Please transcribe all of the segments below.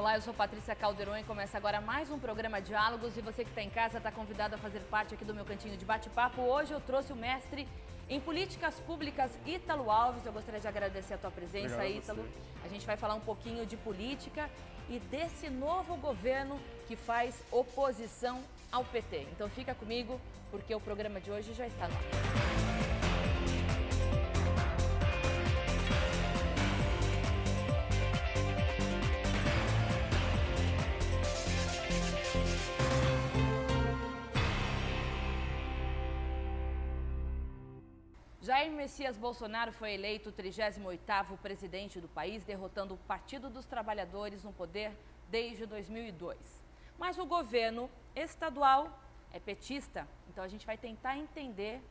Olá, eu sou Patrícia Calderon e começa agora mais um programa Diálogos. E você que está em casa está convidado a fazer parte aqui do meu cantinho de bate-papo. Hoje eu trouxe o mestre em Políticas Públicas, Ítalo Alves. Eu gostaria de agradecer a tua presença, Ítalo. A gente vai falar um pouquinho de política e desse novo governo que faz oposição ao PT. Então fica comigo, porque o programa de hoje já está no ar. Jair Messias Bolsonaro foi eleito o 38º presidente do país, derrotando o Partido dos Trabalhadores no poder desde 2002. Mas o governo estadual é petista, então a gente vai tentar entender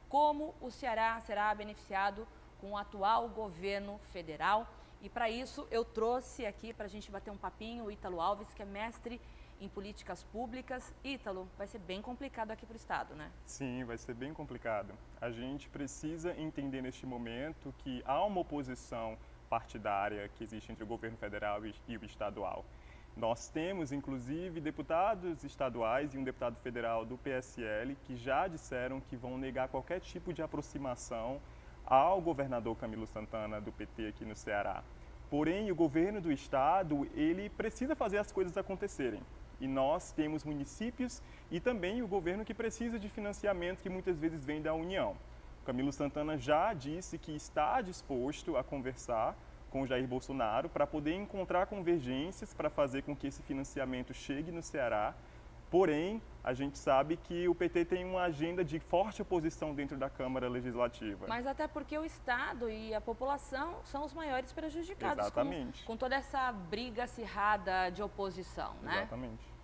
como o Ceará será beneficiado com o atual governo federal. E para isso eu trouxe aqui para a gente bater um papinho o Ítalo Alves, que é mestre em políticas públicas. Ítalo, vai ser bem complicado aqui para o Estado, né? Sim, vai ser bem complicado. A gente precisa entender neste momento que há uma oposição partidária que existe entre o governo federal e o estadual. Nós temos, inclusive, deputados estaduais e um deputado federal do PSL que já disseram que vão negar qualquer tipo de aproximação ao governador Camilo Santana do PT aqui no Ceará. Porém, o governo do estado, ele precisa fazer as coisas acontecerem. E nós temos municípios e também o governo que precisa de financiamento que muitas vezes vem da União. O Camilo Santana já disse que está disposto a conversar com o Jair Bolsonaro para poder encontrar convergências para fazer com que esse financiamento chegue no Ceará. Porém, a gente sabe que o PT tem uma agenda de forte oposição dentro da Câmara Legislativa. Mas até porque o Estado e a população são os maiores prejudicados com toda essa briga acirrada de oposição, né? Exatamente.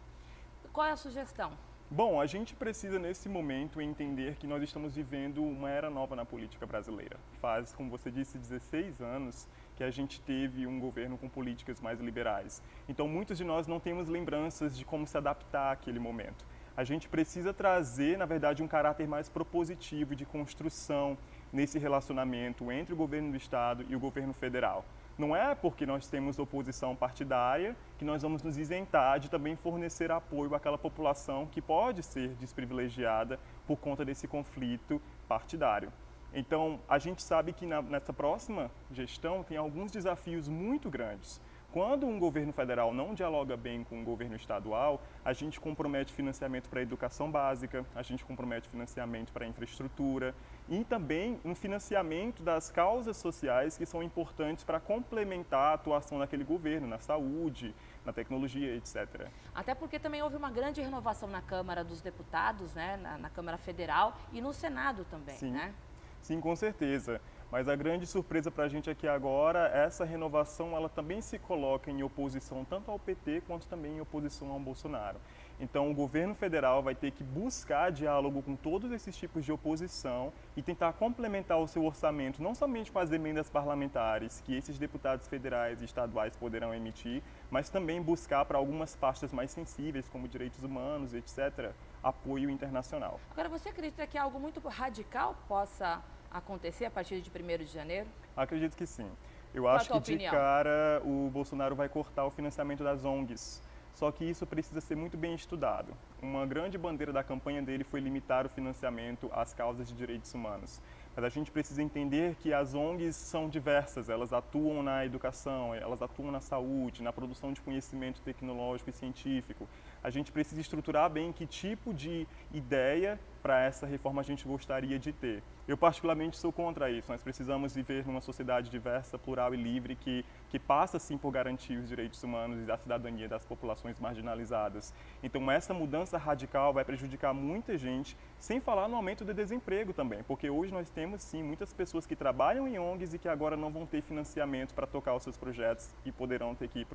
Qual é a sugestão? Bom, a gente precisa nesse momento entender que nós estamos vivendo uma era nova na política brasileira. Faz, como você disse, 16 anos que a gente teve um governo com políticas mais liberais. Então, muitos de nós não temos lembranças de como se adaptar àquele momento. A gente precisa trazer, na verdade, um caráter mais propositivo de construção nesse relacionamento entre o governo do Estado e o governo federal. Não é porque nós temos oposição partidária que nós vamos nos isentar de também fornecer apoio àquela população que pode ser desprivilegiada por conta desse conflito partidário. Então, a gente sabe que nessa próxima gestão tem alguns desafios muito grandes. Quando um governo federal não dialoga bem com o governo estadual, a gente compromete financiamento para a educação básica, a gente compromete financiamento para a infraestrutura e também um financiamento das causas sociais que são importantes para complementar a atuação daquele governo, na saúde, na tecnologia, etc. Até porque também houve uma grande renovação na Câmara dos Deputados, né, na Câmara Federal e no Senado também, Sim. né? Sim, com certeza. Mas a grande surpresa para a gente aqui agora, essa renovação, ela também se coloca em oposição tanto ao PT quanto também em oposição ao Bolsonaro. Então, o governo federal vai ter que buscar diálogo com todos esses tipos de oposição e tentar complementar o seu orçamento, não somente com as emendas parlamentares que esses deputados federais e estaduais poderão emitir, mas também buscar para algumas pastas mais sensíveis, como direitos humanos, etc., apoio internacional. Agora, você acredita que algo muito radical possa acontecer a partir de 1º de janeiro? Acredito que sim. Eu acho que de cara o Bolsonaro vai cortar o financiamento das ONGs. Só que isso precisa ser muito bem estudado. Uma grande bandeira da campanha dele foi limitar o financiamento às causas de direitos humanos. Mas a gente precisa entender que as ONGs são diversas, elas atuam na educação, elas atuam na saúde, na produção de conhecimento tecnológico e científico. A gente precisa estruturar bem que tipo de ideia para essa reforma a gente gostaria de ter. Eu particularmente sou contra isso. Nós precisamos viver numa sociedade diversa, plural e livre que passa sim por garantir os direitos humanos e a cidadania das populações marginalizadas. Então essa mudança radical vai prejudicar muita gente, sem falar no aumento do desemprego também, porque hoje nós temos sim muitas pessoas que trabalham em ONGs e que agora não vão ter financiamento para tocar os seus projetos e poderão ter que ir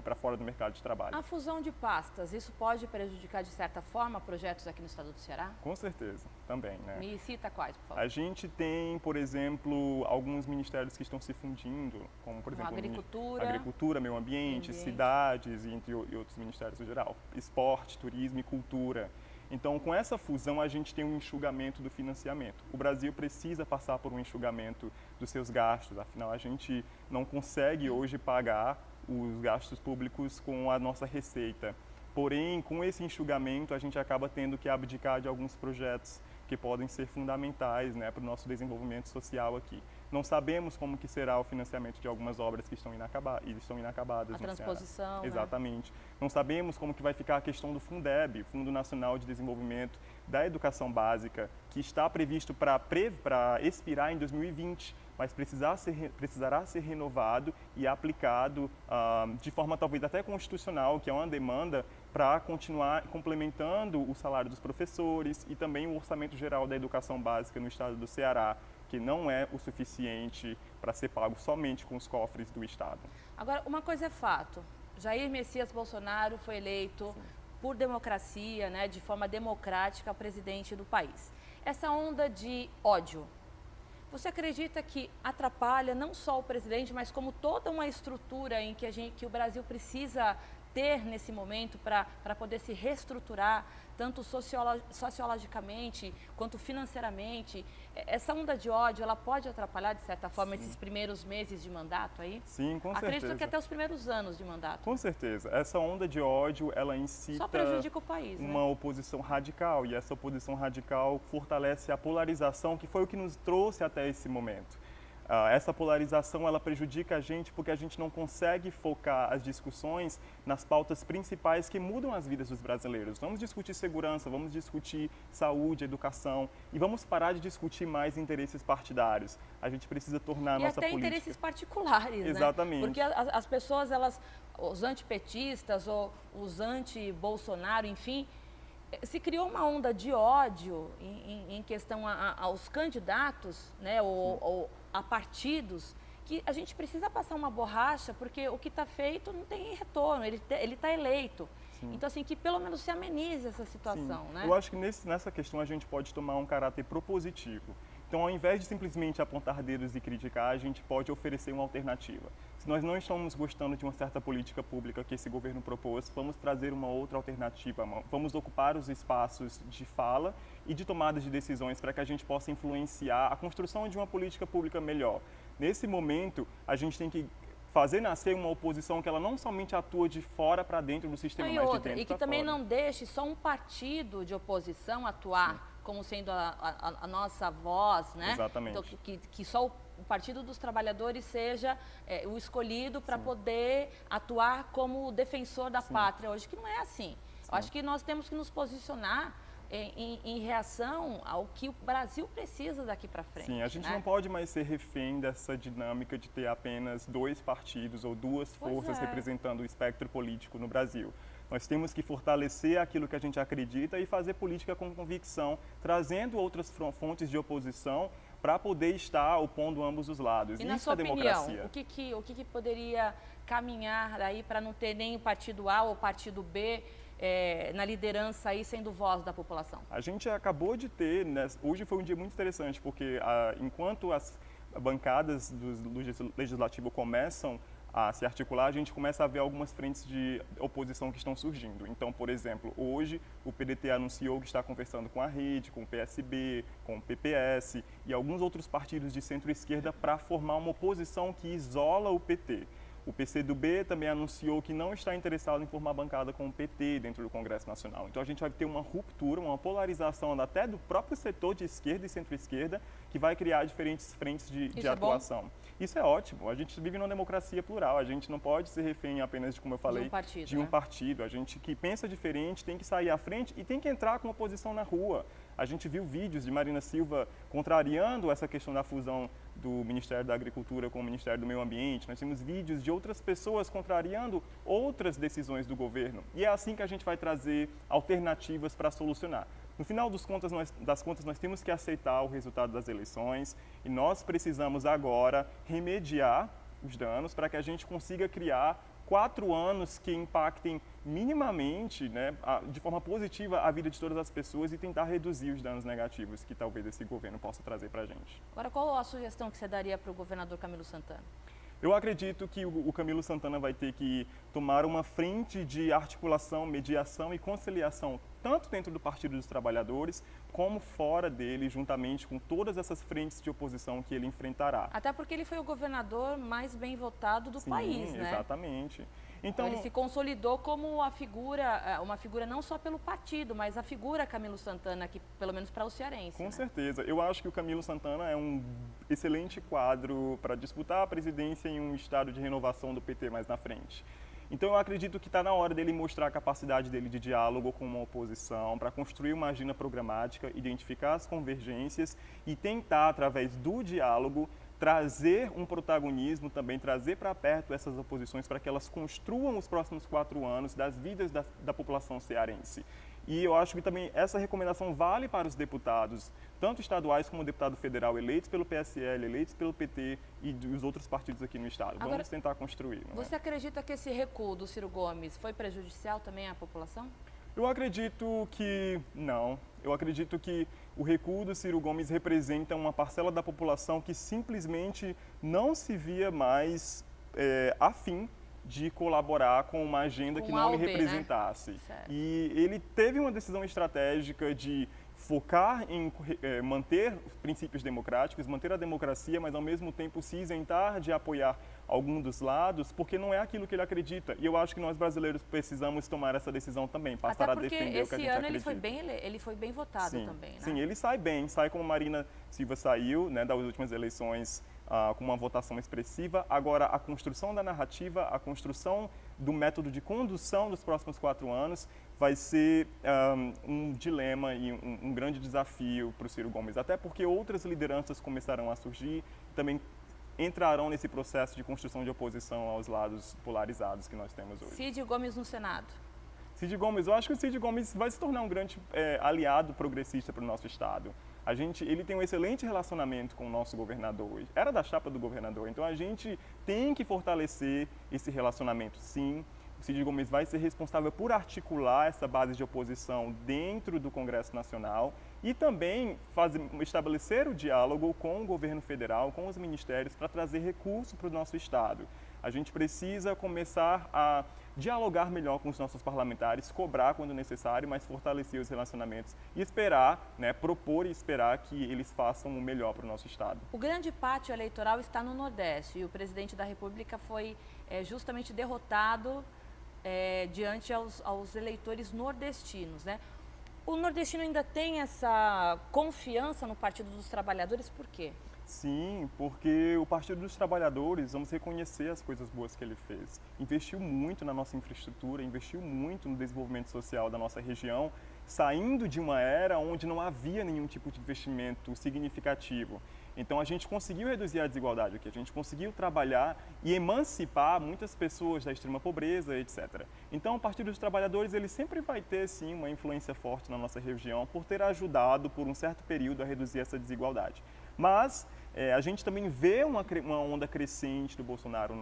para fora do mercado de trabalho. A fusão de pastas, isso pode prejudicar de certa forma projetos aqui no estado do Ceará? Com certeza, também, né? Me cita quais, por favor. A gente tem, por exemplo, alguns ministérios que estão se fundindo, como, por exemplo, Agricultura, Meio Ambiente, Cidades e entre outros ministérios em geral. Esporte, Turismo e Cultura. Então, com essa fusão, a gente tem um enxugamento do financiamento. O Brasil precisa passar por um enxugamento dos seus gastos, afinal, a gente não consegue hoje pagar os gastos públicos com a nossa receita. Porém, com esse enxugamento, a gente acaba tendo que abdicar de alguns projetos que podem ser fundamentais, né, para o nosso desenvolvimento social aqui. Não sabemos como que será o financiamento de algumas obras que estão inacabadas no Ceará. A transposição, né? Exatamente. Não sabemos como que vai ficar a questão do Fundeb, Fundo Nacional de Desenvolvimento da Educação Básica, que está previsto para expirar em 2020, mas precisará ser renovado e aplicado de forma talvez até constitucional, que é uma demanda para continuar complementando o salário dos professores e também o orçamento geral da educação básica no estado do Ceará, que não é o suficiente para ser pago somente com os cofres do estado. Agora, uma coisa é fato, Jair Messias Bolsonaro foi eleito por democracia, né, de forma democrática, presidente do país. Essa onda de ódio, você acredita que atrapalha não só o presidente, mas como toda uma estrutura em que o Brasil precisa ter nesse momento para poder se reestruturar, tanto sociologicamente quanto financeiramente? Essa onda de ódio, ela pode atrapalhar, de certa forma, esses primeiros meses de mandato aí? Sim, com certeza. Acredito que até os primeiros anos de mandato. Com certeza. Essa onda de ódio, ela incita só prejudica o país, né? Uma oposição radical, e essa oposição radical fortalece a polarização, que foi o que nos trouxe até esse momento. Essa polarização, ela prejudica a gente porque a gente não consegue focar as discussões nas pautas principais que mudam as vidas dos brasileiros. Vamos discutir segurança, vamos discutir saúde, educação e vamos parar de discutir mais interesses partidários. A gente precisa tornar a nossa política... E até interesses particulares, Exatamente. Né? Porque as pessoas, os antipetistas ou os anti-Bolsonaro, enfim... Se criou uma onda de ódio em questão aos candidatos, né, ou a partidos, que a gente precisa passar uma borracha, porque o que está feito não tem retorno, ele está eleito. Sim. Então, assim, que pelo menos se amenize essa situação, né? Eu acho que nessa questão a gente pode tomar um caráter propositivo. Então, ao invés de simplesmente apontar dedos e criticar, a gente pode oferecer uma alternativa. Se nós não estamos gostando de uma certa política pública que esse governo propôs, vamos trazer uma outra alternativa, vamos ocupar os espaços de fala e de tomada de decisões para que a gente possa influenciar a construção de uma política pública melhor. Nesse momento, a gente tem que fazer nascer uma oposição que ela não somente atua de fora para dentro do sistema, mas de dentro e que também não deixe só um partido de oposição atuar como sendo a nossa voz, né? Exatamente. Então, que só o Partido dos Trabalhadores seja o escolhido para poder atuar como defensor da pátria hoje, que não é assim. Eu acho que nós temos que nos posicionar em reação ao que o Brasil precisa daqui para frente. Sim, a gente não pode mais ser refém dessa dinâmica de ter apenas dois partidos ou duas forças representando o espectro político no Brasil. Nós temos que fortalecer aquilo que a gente acredita e fazer política com convicção, trazendo outras fontes de oposição para poder estar opondo ambos os lados. E na sua opinião, o que poderia caminhar aí para não ter nem o partido A ou o partido B na liderança aí sendo voz da população? A gente acabou de ter, né, hoje foi um dia muito interessante, porque enquanto as bancadas do Legislativo começam a se articular, a gente começa a ver algumas frentes de oposição que estão surgindo. Então, por exemplo, hoje o PDT anunciou que está conversando com a Rede, com o PSB, com o PPS e alguns outros partidos de centro-esquerda para formar uma oposição que isola o PT. O PCdoB também anunciou que não está interessado em formar bancada com o PT dentro do Congresso Nacional. Então a gente vai ter uma ruptura, uma polarização até do próprio setor de esquerda e centro-esquerda, que vai criar diferentes frentes de atuação. Isso é ótimo. A gente vive numa democracia plural. A gente não pode ser refém apenas de, como eu falei, de um partido. A gente que pensa diferente tem que sair à frente e tem que entrar com oposição na rua. A gente viu vídeos de Marina Silva contrariando essa questão da fusão do Ministério da Agricultura com o Ministério do Meio Ambiente. Nós temos vídeos de outras pessoas contrariando outras decisões do governo. E é assim que a gente vai trazer alternativas para solucionar. No final das contas, nós temos que aceitar o resultado das eleições e nós precisamos agora remediar os danos para que a gente consiga criar 4 anos que impactem minimamente, né, de forma positiva, a vida de todas as pessoas e tentar reduzir os danos negativos que talvez esse governo possa trazer para a gente. Agora, qual a sugestão que você daria para o governador Camilo Santana? Eu acredito que o Camilo Santana vai ter que tomar uma frente de articulação, mediação e conciliação tanto dentro do Partido dos Trabalhadores, como fora dele, juntamente com todas essas frentes de oposição que ele enfrentará. Até porque ele foi o governador mais bem votado do Sim, país, né? Exatamente. Então, ele se consolidou como uma figura não só pelo partido, mas a figura Camilo Santana, que, pelo menos para o cearense. Com né? certeza. Eu acho que o Camilo Santana é um excelente quadro para disputar a presidência em um estado de renovação do PT mais na frente. Então, eu acredito que está na hora dele mostrar a capacidade dele de diálogo com uma oposição, para construir uma agenda programática, identificar as convergências e tentar, através do diálogo, trazer um protagonismo também, trazer para perto essas oposições para que elas construam os próximos 4 anos das vidas da população cearense. E eu acho que também essa recomendação vale para os deputados, tanto estaduais como o deputado federal, eleitos pelo PSL, eleitos pelo PT e dos outros partidos aqui no estado. Agora, vamos tentar construir. Você acredita que esse recuo do Ciro Gomes foi prejudicial também à população? Eu acredito que não. Eu acredito que o recuo do Ciro Gomes representa uma parcela da população que simplesmente não se via mais afim de colaborar com uma agenda que não lhe representasse. Né? E ele teve uma decisão estratégica de focar em manter os princípios democráticos, manter a democracia, mas ao mesmo tempo se isentar de apoiar algum dos lados, porque não é aquilo que ele acredita. E eu acho que nós brasileiros precisamos tomar essa decisão também, passar a defender o que a gente acredita. Até porque ele foi bem votado também, né? Sim, ele sai bem, sai como Marina Silva saiu, né, das últimas eleições, com uma votação expressiva. Agora, a construção da narrativa, a construção do método de condução dos próximos 4 anos vai ser um dilema e um grande desafio para o Ciro Gomes, até porque outras lideranças começarão a surgir, também entrarão nesse processo de construção de oposição aos lados polarizados que nós temos hoje. Cid Gomes no Senado. Cid Gomes, eu acho que o Cid Gomes vai se tornar um grande aliado progressista para o nosso estado. Ele tem um excelente relacionamento com o nosso governador, era da chapa do governador, então a gente tem que fortalecer esse relacionamento, sim. O Cid Gomes vai ser responsável por articular essa base de oposição dentro do Congresso Nacional e também estabelecer o diálogo com o governo federal, com os ministérios, para trazer recursos para o nosso estado. A gente precisa começar a dialogar melhor com os nossos parlamentares, cobrar quando necessário, mas fortalecer os relacionamentos e esperar, propor e esperar que eles façam o melhor para o nosso estado. O grande pátio eleitoral está no Nordeste e o presidente da República foi justamente derrotado diante aos eleitores nordestinos, né? O nordestino ainda tem essa confiança no Partido dos Trabalhadores, por quê? Sim, porque o Partido dos Trabalhadores, vamos reconhecer as coisas boas que ele fez. Investiu muito na nossa infraestrutura, investiu muito no desenvolvimento social da nossa região, saindo de uma era onde não havia nenhum tipo de investimento significativo. Então a gente conseguiu reduzir a desigualdade aqui, a gente conseguiu trabalhar e emancipar muitas pessoas da extrema pobreza, etc. Então o Partido dos Trabalhadores ele sempre vai ter sim uma influência forte na nossa região por ter ajudado por um certo período a reduzir essa desigualdade. Mas a gente também vê uma onda crescente do Bolsonaro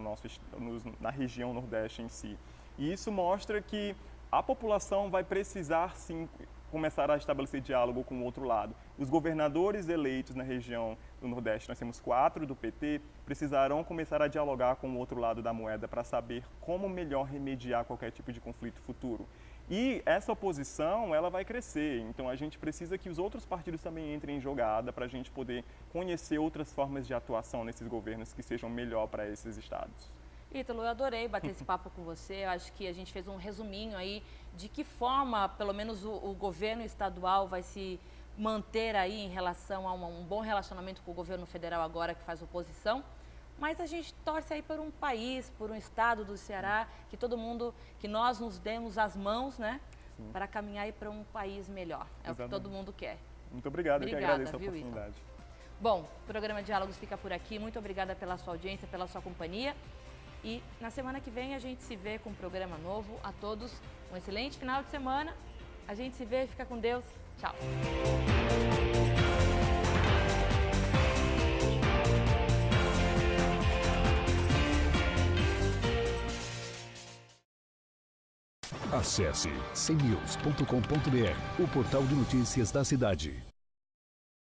na região Nordeste em si. E isso mostra que a população vai precisar sim começar a estabelecer diálogo com o outro lado. Os governadores eleitos na região do Nordeste, nós temos 4 do PT, precisarão começar a dialogar com o outro lado da moeda para saber como melhor remediar qualquer tipo de conflito futuro. E essa oposição, ela vai crescer, então a gente precisa que os outros partidos também entrem em jogada para a gente poder conhecer outras formas de atuação nesses governos que sejam melhor para esses estados. Ítalo, eu adorei bater esse papo com você, eu acho que a gente fez um resuminho aí de que forma, pelo menos, o governo estadual vai se manter aí em relação a um bom relacionamento com o governo federal agora que faz oposição. Mas a gente torce aí por um país, por um estado do Ceará, que nós nos demos as mãos, né, para caminhar aí para um país melhor. É Exatamente. O que todo mundo quer. Muito obrigado, eu que agradeço a oportunidade. Bom, o programa Diálogos fica por aqui. Muito obrigada pela sua audiência, pela sua companhia. E na semana que vem a gente se vê com um programa novo. A todos um excelente final de semana. A gente se vê, fica com Deus. Tchau. Acesse cnews.com.br, o portal de notícias da cidade.